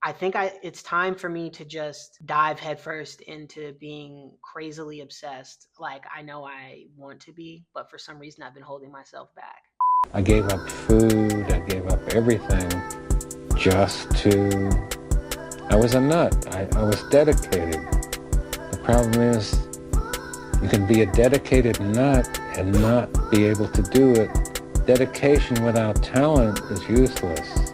I think it's time for me to just dive headfirst into being crazily obsessed like I know I want to be, but for some reason I've been holding myself back. I gave up food, I gave up everything just to... I was a nut. I was dedicated. The problem is, you can be a dedicated nut and not be able to do it. Dedication without talent is useless.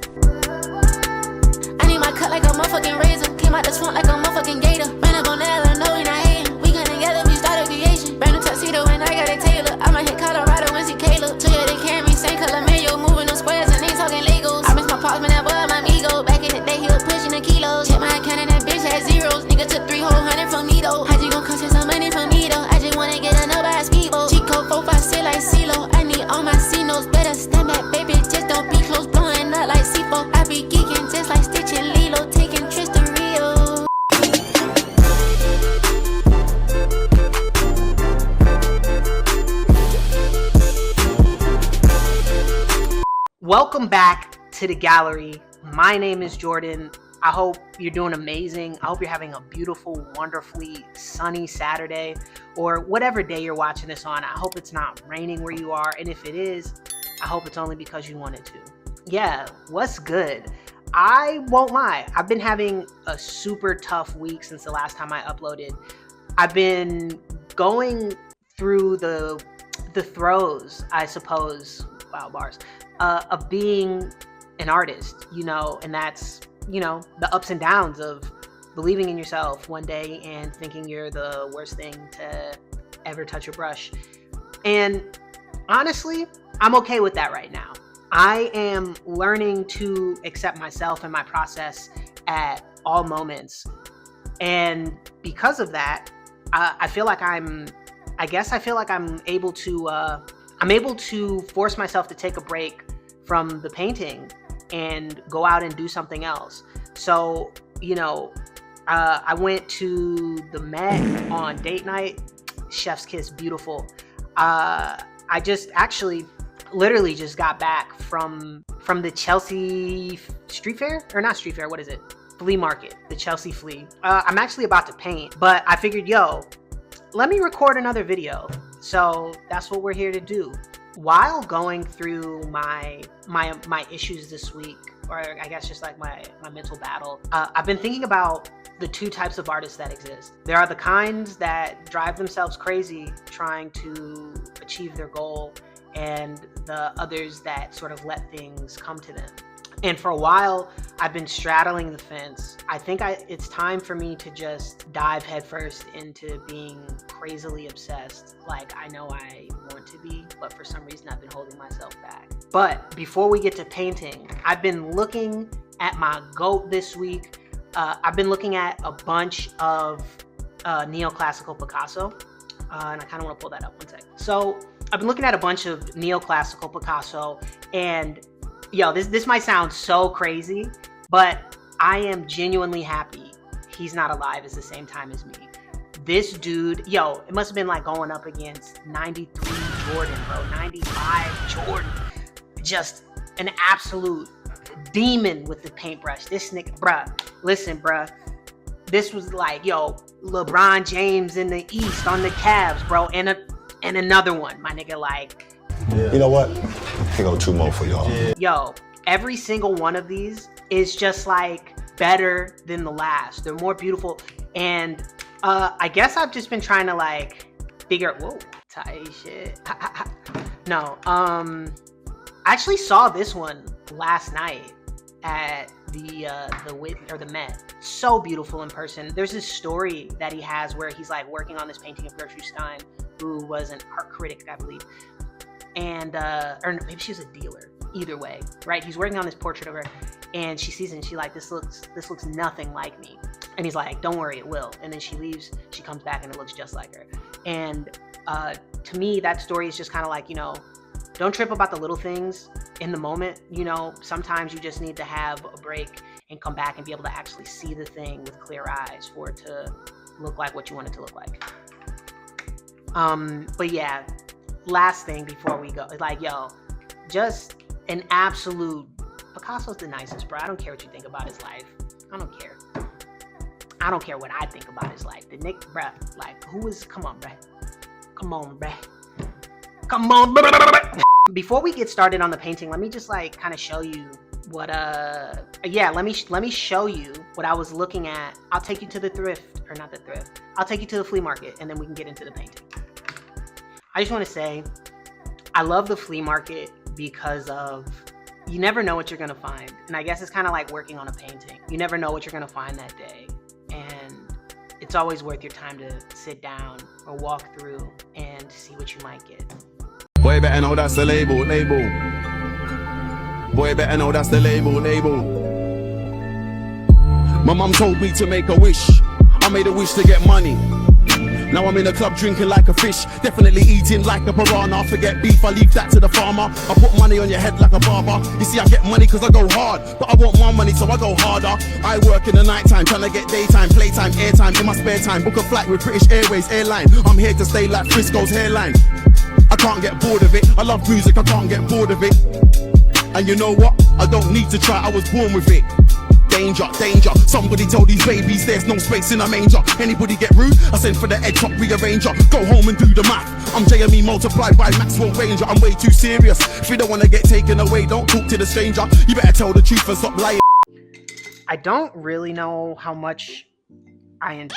I need my cut like a motherfucking razor. Came out the swamp like a motherfucking gator. Ran up on that, no, we not hating. We got together, we started creation. Brand new tuxedo and I got a tailor. I might hit Colorado and see Caleb. Toya, they carry me, same color mayo. Moving on squares and they talking Legos. I miss my pops, man, that boy, my ego. Back in the day, he was pushing the kilos. Check my account and that bitch had zeros. Nigga took 300 from me though. How'd you gon' cost you some money from me though? I just wanna get another by speedboat. Chico 456 like CeeLo. I need all my C-notes. Better stand back, baby, just don't be close. Blowing up like C4. I be geeking just like Stitch and Lilo. Taking trips to Rio. Welcome back to the gallery. My name is Jordan. I hope you're doing amazing. I hope you're having a beautiful, wonderfully sunny Saturday or whatever day you're watching this on. I hope it's not raining where you are. And if it is, I hope it's only because you wanted to. Yeah, what's good? I won't lie. I've been having a super tough week since the last time I uploaded. I've been going through the throes, I suppose, wow, bars, of being an artist, and that's, the ups and downs of believing in yourself one day and thinking you're the worst thing to ever touch a brush. And honestly, I'm okay with that right now. I am learning to accept myself and my process at all moments. And because of that, I feel like I'm able to force myself to take a break from the painting and go out and do something else. So, I went to the Met on date night. Chef's kiss, beautiful. I just actually literally just got back from the Chelsea street fair, or not street fair, what is it? Flea market, the Chelsea flea. I'm actually about to paint, but I figured, let me record another video. So that's what we're here to do. While going through my issues this week, or I guess just like my mental battle, I've been thinking about the two types of artists that exist. There are the kinds that drive themselves crazy trying to achieve their goal, and the others that sort of let things come to them. And for a while, I've been straddling the fence. I think it's time for me to just dive headfirst into being crazily obsessed like I know I want to be, but for some reason I've been holding myself back. But before we get to painting, I've been looking at my GOAT this week. I've been looking at a bunch of neoclassical Picasso, and I kind of want to pull that up one sec. So I've been looking at a bunch of neoclassical Picasso, and this might sound so crazy, but I am genuinely happy he's not alive at the same time as me. This dude, it must have been like going up against 93 Jordan, bro, 95 Jordan. Just an absolute demon with the paintbrush. This nigga, bruh, listen, bruh. This was like, LeBron James in the East on the Cavs, bro, and another one, my nigga, like. You know what? Here go two more for y'all. Every single one of these is just like better than the last. They're more beautiful. And I guess I've just been trying to like figure, whoa, tight shit. No, I actually saw this one last night at the Met. So beautiful in person. There's this story that he has where he's like working on this painting of Gertrude Stein, who was an art critic, I believe. And or maybe she was a dealer, either way, right? He's working on this portrait of her, and she sees it and she's like, this looks nothing like me. And he's like, don't worry, it will. And then she leaves, she comes back and it looks just like her. And to me, that story is just kind of like, don't trip about the little things in the moment. Sometimes you just need to have a break and come back and be able to actually see the thing with clear eyes for it to look like what you want it to look like. But yeah, last thing before we go, like, just an absolute, Picasso's the nicest, bro. I don't care what you think about his life. I don't I don't care what I think about his life. The Nick, bruh, like, who is, come on, bruh. Come on, bruh. Come on, bruh. Before we get started on the painting, let me just like kind of show you what, yeah, let me show you what I was looking at. I'll take you to the thrift, or not the thrift. I'll take you to the flea market, and then we can get into the painting. I just want to say, I love the flea market because of, you never know what you're gonna find. And I guess it's kind of like working on a painting. You never know what you're gonna find that day. And it's always worth your time to sit down or walk through and see what you might get. Boy, better know that's the label. Boy, better know that's the label. My mum told me to make a wish. I made a wish to get money. Now I'm in a club drinking like a fish, definitely eating like a piranha. Forget beef, I leave that to the farmer. I put money on your head like a barber. You see, I get money cause I go hard, but I want more money so I go harder. I work in the night time, trying to get daytime, playtime, airtime. In my spare time, book a flight with British Airways airline. I'm here to stay like Frisco's hairline. I can't get bored of it, I love music, I can't get bored of it. And you know what, I don't need to try, I was born with it. Danger, danger, somebody tell these babies there's no space in a manger. Anybody get rude, I send for the head top rearranger. Go home and do the math, I'm JME multiplied by Maxwell Ranger. I'm way too serious, if you don't want to get taken away, don't talk to the stranger. You better tell the truth and stop lying. I don't really know how much I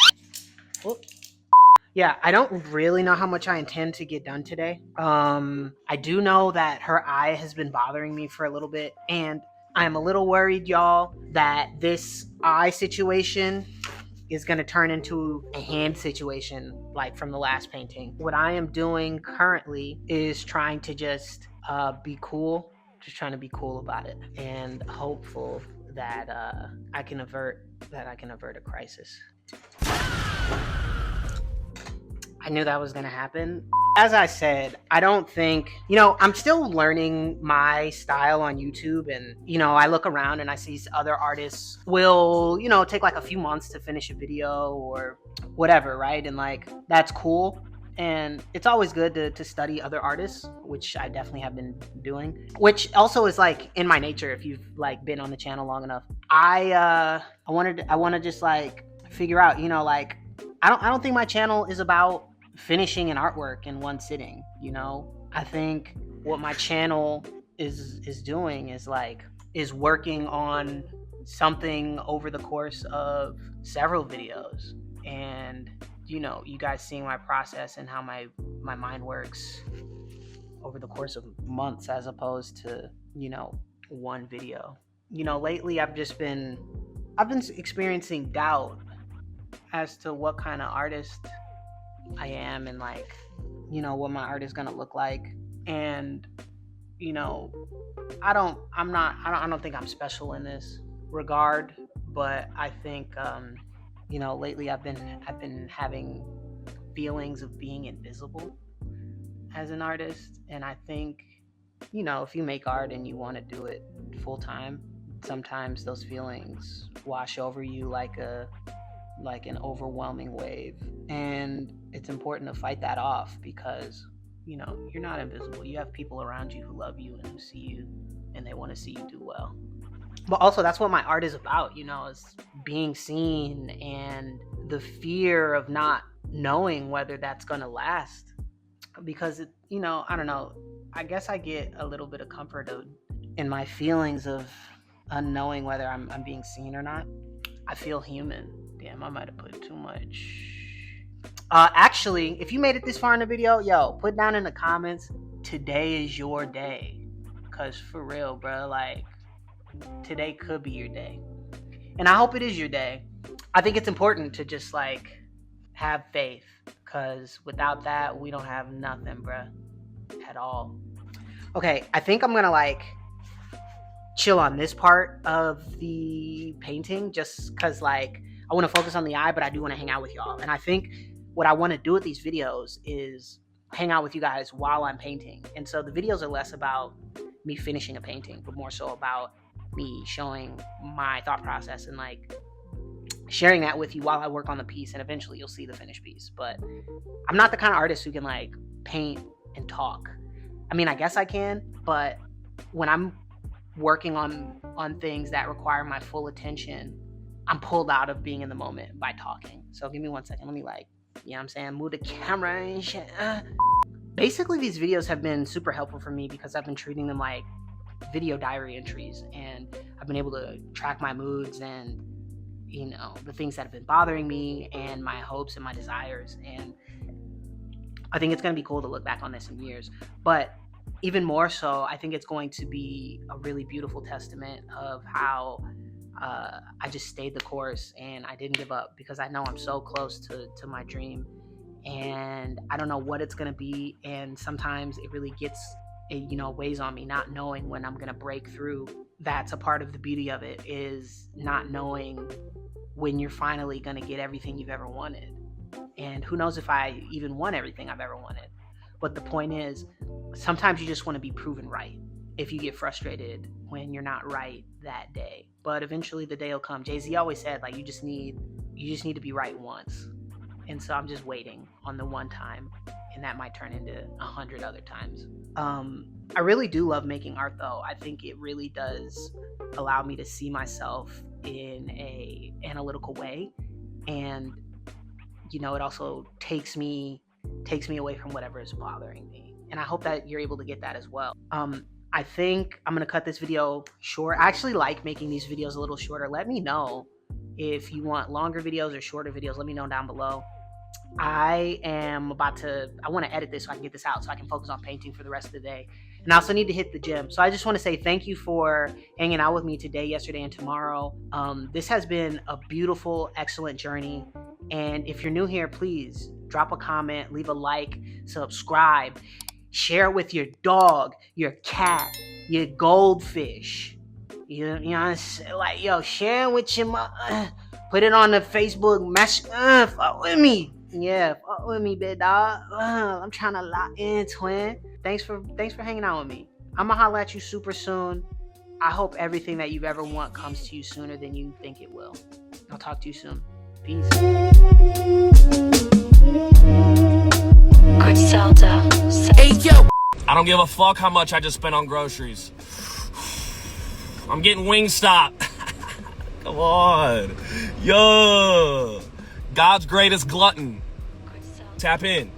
don't really know how much I intend to get done today. I do know that her eye has been bothering me for a little bit, and I'm a little worried, y'all, that this eye situation is going to turn into a hand situation like from the last painting. What I am doing currently is trying to just be cool, just trying to be cool about it, and hopeful that I can avert a crisis. I knew that was gonna happen. As I said, I don't think, I'm still learning my style on YouTube, and, I look around and I see other artists will, take like a few months to finish a video or whatever, right? And like, that's cool. And it's always good to study other artists, which I definitely have been doing, which also is like in my nature. If you've like been on the channel long enough, I want to just like figure out, like, I don't think my channel is about finishing an artwork in one sitting. I think what my channel is doing is working on something over the course of several videos, and you guys seeing my process and how my mind works over the course of months as opposed to one video. Lately I've been experiencing doubt as to what kind of artist I am, and like, what my art is gonna look like. And I don't think I'm special in this regard, but I think lately I've been having feelings of being invisible as an artist. And I think if you make art and you want to do it full time, sometimes those feelings wash over you like an overwhelming wave, and it's important to fight that off, because you're not invisible. You have people around you who love you and who see you, and they want to see you do well. But also, that's what my art is about, is being seen, and the fear of not knowing whether that's gonna last, because I don't know, I guess I get a little bit of comfort in my feelings of unknowing whether I'm being seen or not. I feel human. Damn, I might have put too much. Actually, if you made it this far in the video, yo, put down in the comments, today is your day. Because for real, bro, like, today could be your day. And I hope it is your day. I think it's important to just, like, have faith. Because without that, we don't have nothing, bro. At all. Okay, I think I'm going to, like, chill on this part of the painting, just because, like, I want to focus on the eye, but I do want to hang out with y'all. And I think what I want to do with these videos is hang out with you guys while I'm painting. And so the videos are less about me finishing a painting, but more so about me showing my thought process and like sharing that with you while I work on the piece. And eventually you'll see the finished piece. But I'm not the kind of artist who can like paint and talk. I mean, I guess I can, but when I'm working on things that require my full attention, I'm pulled out of being in the moment by talking. So give me 1 second. Let me like, you know what I'm saying, move the camera and shit. Basically, these videos have been super helpful for me because I've been treating them like video diary entries, and I've been able to track my moods and, you know, the things that have been bothering me and my hopes and my desires. And I think it's going to be cool to look back on this in years. But even more so, I think it's going to be a really beautiful testament of how I just stayed the course and I didn't give up, because I know I'm so close to my dream, and I don't know what it's going to be. And sometimes it really weighs on me not knowing when I'm going to break through. That's a part of the beauty of it, is not knowing when you're finally going to get everything you've ever wanted. And who knows if I even want everything I've ever wanted. But the point is, sometimes you just want to be proven right. If you get frustrated when you're not right that day, but eventually the day will come. Jay-Z always said, like, you just need to be right once. And so I'm just waiting on the one time, and that might turn into 100 other times. I really do love making art, though. I think it really does allow me to see myself in a analytical way, and, you know, it also takes me away from whatever is bothering me. And I hope that you're able to get that as well. I think I'm gonna cut this video short. I actually like making these videos a little shorter. Let me know if you want longer videos or shorter videos. Let me know down below. I want to edit this so I can get this out so I can focus on painting for the rest of the day. And I also need to hit the gym. So I just want to say thank you for hanging out with me today, yesterday, and tomorrow. This has been a beautiful, excellent journey. And if you're new here, please drop a comment, leave a like, subscribe, share it with your dog, your cat, your goldfish. You know what I'm saying? Like, yo, share it with your mom. Put it on the Facebook message. Fuck with me. Yeah, fuck with me, big dog. I'm trying to lock in, twin. Thanks for hanging out with me. I'm gonna holla at you super soon. I hope everything that you've ever want comes to you sooner than you think it will. I'll talk to you soon. Peace. Hey, yo. I don't give a fuck how much I just spent on groceries. I'm getting Wingstop. Come on. Yo. God's greatest glutton. Tap in.